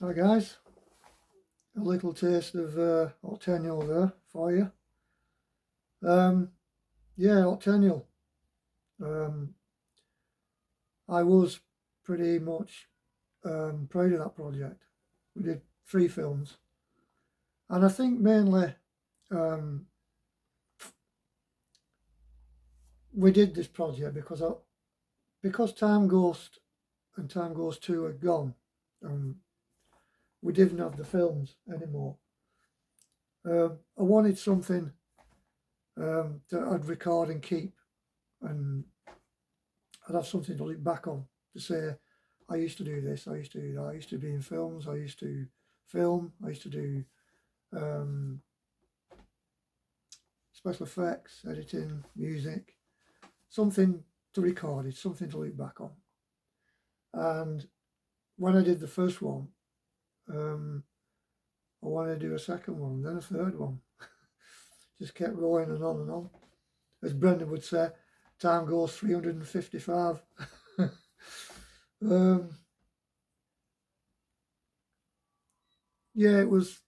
Hi guys, a little taste of Octennial there for you. Yeah, Octennial. Um, I was pretty much proud of that project. We did 3 films, and I think mainly um, we did this project because Time Ghost and Time Ghost 2 are gone, and we didn't have the films anymore. I wanted something that I'd record and keep, and I'd have something to look back on to say, I used to do this, I used to do that, I used to be in films, I used to film, I used to do um, special effects, editing, music, something to record it, something to look back on. And when I did the first one, I wanted to do a second one, then a third one. Just kept going and on and on. As Brendan would say, time goes 355. Yeah, it was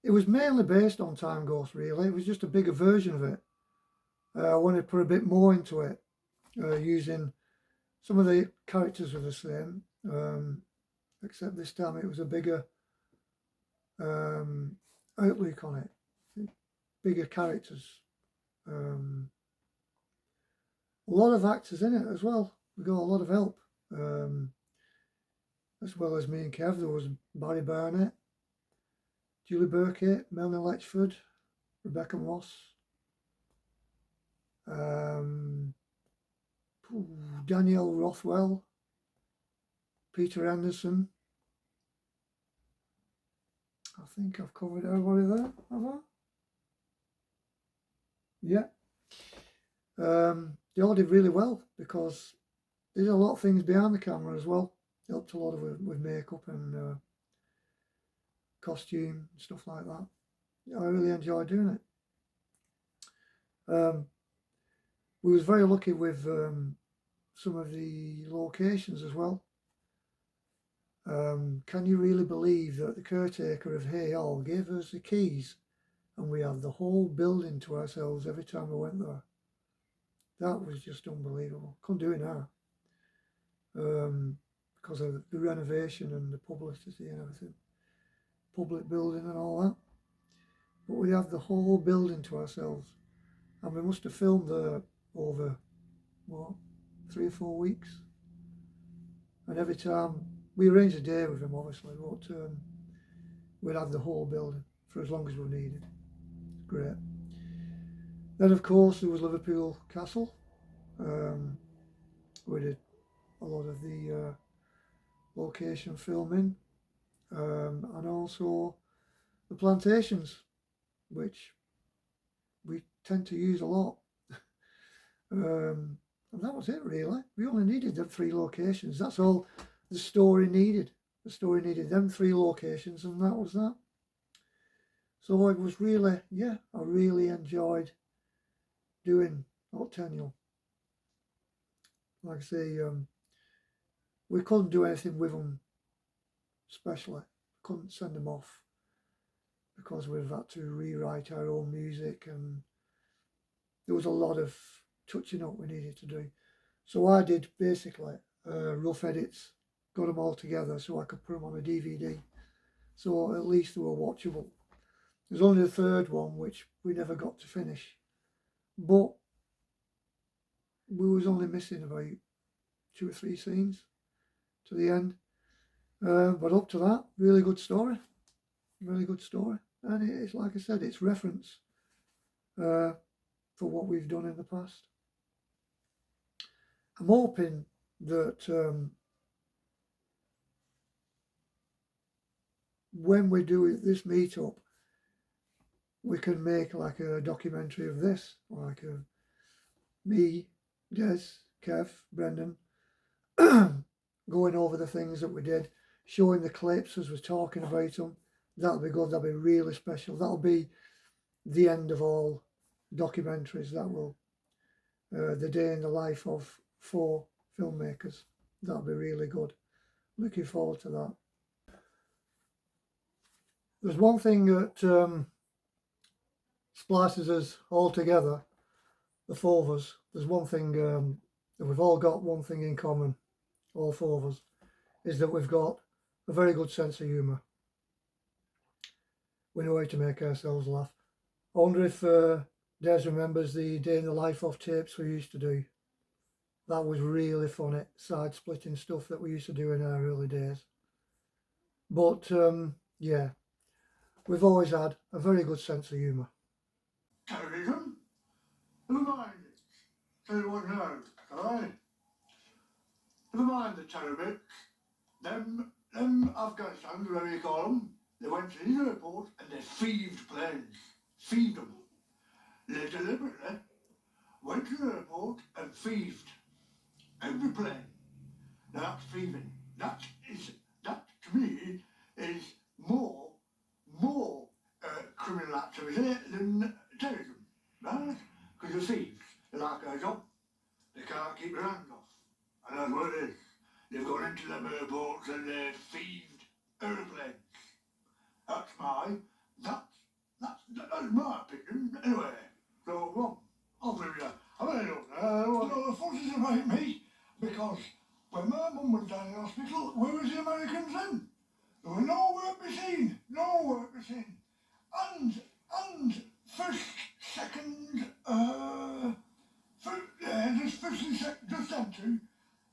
mainly based on Time Ghost, really. It was just a bigger version of it. I wanted to put a bit more into it, using some of the characters were the same, except this time it was a bigger outlook on it, bigger characters. A lot of actors in it as well. We got a lot of help, as well as me and Kev. There was Barry Barnett, Julie Burkett, Melanie Letchford, Rebecca Moss, Danielle Rothwell, Peter Anderson. I think I've covered everybody there, have I? Yeah. They all did really well because there's a lot of things behind the camera as well. Helped a lot with makeup and costume and stuff like that. I really enjoyed doing it. We was very lucky with some of the locations as well. Can you really believe that the caretaker of Hay Hall gave us the keys and we had the whole building to ourselves every time we went there? That was just unbelievable. Couldn't do it now, because of the renovation and the publicity and everything, public building and all that. But we have the whole building to ourselves, and we must have filmed there over 3 or 4 weeks. And every time we arranged a day with him, obviously, but we'd have the whole building for as long as we needed. Great. Then, of course, there was Liverpool Castle. We did a lot of the location filming, and also the plantations, which we tend to use a lot. And that was it, really. We only needed them 3 locations. That's all the story needed. The story needed them 3 locations, and that was that. So it was really, I really enjoyed doing Octennial. Like I say, we couldn't do anything with them specially. Couldn't send them off because we've had to rewrite our own music, and there was a lot of touching up we needed to do. So I did basically rough edits, got them all together so I could put them on a DVD. So at least they were watchable. There's only the third one which we never got to finish, but we was only missing about 2 or 3 scenes to the end. But up to that, really good story. Really good story. And it's, like I said, it's reference for what we've done in the past. I'm hoping that when we do this meetup, we can make like a documentary of this, like me, Des, Kev, Brendan, going over the things that we did, showing the clips as we're talking about them. That'll be good. That'll be really special. That'll be the end of all documentaries. That will the day in the life of 4 filmmakers. That'll be really good. looking forward to that. There's one thing that splices us all together, the four of us. There's one thing that we've all got one thing in common, all four of us, is that we've got a very good sense of humour. We know how to make ourselves laugh. I wonder if Des remembers the Day in the Life of tapes we used to do. That was really funny, side-splitting stuff that we used to do in our early days. But yeah, we've always had a very good sense of humour. Television? Never mind it. Tell you what now, alright? Never mind the television. Them Afghanistan, whatever you call them, they went to the airport and they thieved planes. Thieved them. They deliberately went to the airport and thieved every plane. Now that's thieving. That to me is more criminal activity than terrorism, right? Because the thieves, they like our job. They can't keep their hands off. And that's what it is. They've gone into them airports and they've thieved aeroplanes. That's my opinion, anyway. So, well, I'll believe you. I really don't know. The forces about me, because when my mum was down in hospital, where was the Americans then? There were nowhere to be seen. Nowhere to be seen. And first, second, just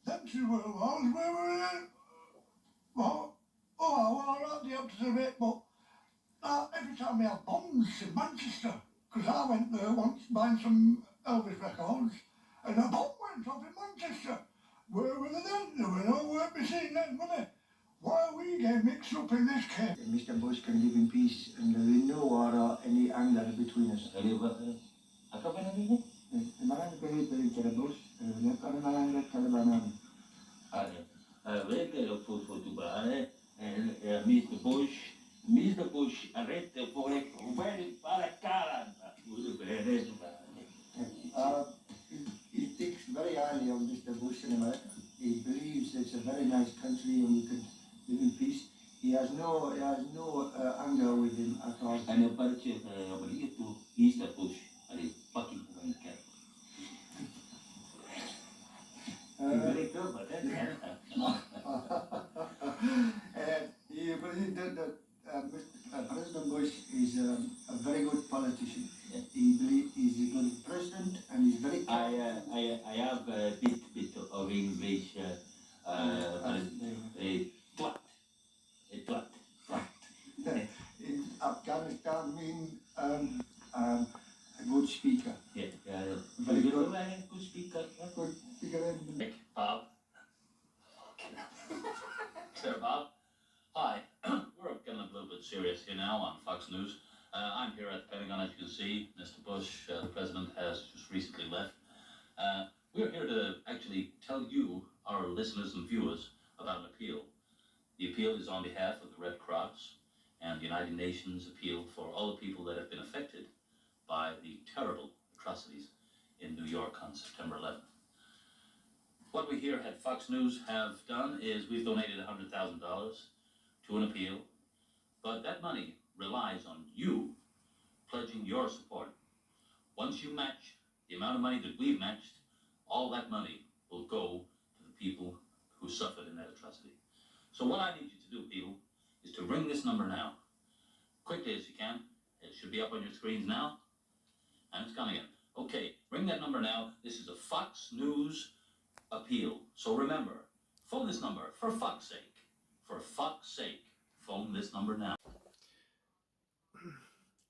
them two world wars, where were they? Well, I like the opposite of it, but every time we have bombs in Manchester, because I went there once buying some Elvis records, and a bomb went off in Manchester. Where were they then? There were nowhere to be seen then, were they? Why are we getting mixed up in this case? Mr. Bush can live in peace and there will no war or any anger between us. Mr. Bush, arrête pour ouvrir par la cara. He thinks very highly of Mr. Bush in America. He believes it's a very nice country and we could live in peace. He has no anger with him at all. أنا برجع عملية Mr. Bush. على fucking wanker. Very good, but He believes that President Bush is a very good politician. Yeah. He believes he's a good president and he's very. I have a bit of English. A twat. In Afghanistan mean a good speaker. Yeah, Very good. Good speaker. Good speaker. Bob. Sir Bob. Hi. We're getting a little bit serious here now on Fox News. I'm here at the Pentagon, as you can see. Mr. Bush, the president, has just recently left. We're here to actually tell you, our listeners and viewers, about an appeal. The appeal is on behalf of the Red Cross and the United Nations appeal for all the people that have been affected by the terrible atrocities in New York on September 11th. What we here at Fox News have done is we've donated $100,000 to an appeal, but that money relies on you pledging your support. Once you match the amount of money that we've matched, all that money will go to the people who suffered in that atrocity. So what I need you to do, people, is to ring this number now, quickly as you can. It should be up on your screens now, and it's coming in. Okay, ring that number now. This is a Fox News appeal. So remember, phone this number, for fuck's sake. For fuck's sake, phone this number now.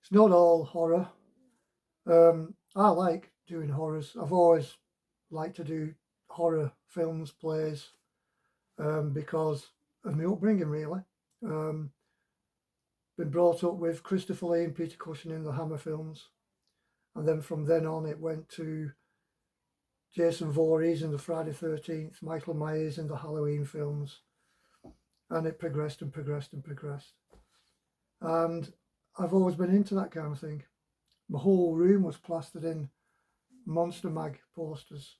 It's not all horror. I like doing horrors. I've always liked to do horror films, plays, because of my upbringing, really. Been brought up with Christopher Lee and Peter Cushing in the Hammer films, and then from then on it went to Jason Voorhees in the Friday 13th, Michael Myers in the Halloween films, and it progressed and progressed and progressed. And I've always been into that kind of thing. My whole room was plastered in Monster Mag posters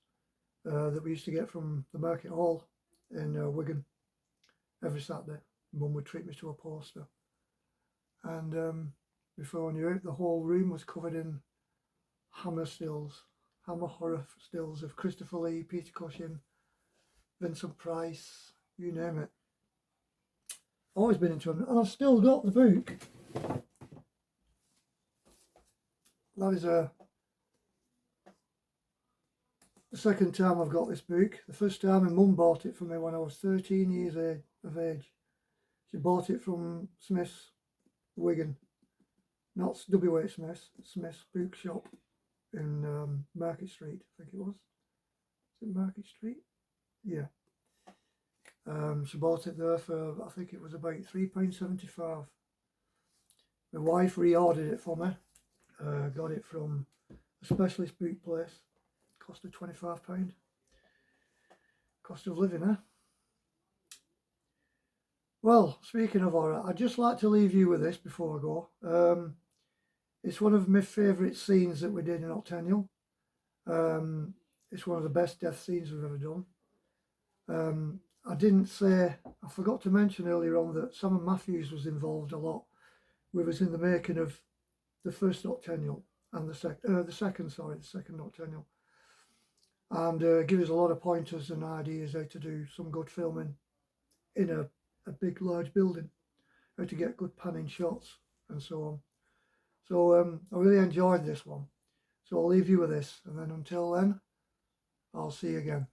that we used to get from the Market Hall in Wigan. every Saturday. Mum would treat me to a poster. And before I knew it, the whole room was covered in Hammer horror stills of Christopher Lee, Peter Cushing, Vincent Price, you name it. Always been into them, and I've still got the book. That is the second time I've got this book. The first time my mum bought it for me when I was 13 years of age. She bought it from Smith's, Wigan. Not W.H. Smith's bookshop in Market Street, I think it was. Is it Market Street? Yeah. She bought it there for, I think it was about £3.75. My wife reordered it for me. Got it from a specialist book place. Cost her £25. Cost of living, eh? Well, speaking of horror, I'd just like to leave you with this before I go. It's one of my favourite scenes that we did in Octennial. It's one of the best death scenes we've ever done. I forgot to mention earlier on that Sam Matthews was involved a lot with us in the making of the first Octennial and the second Octennial, and give us a lot of pointers and ideas how to do some good filming in a big large building, how to get good panning shots and so on. So I really enjoyed this one, so I'll leave you with this, and then until then I'll see you again.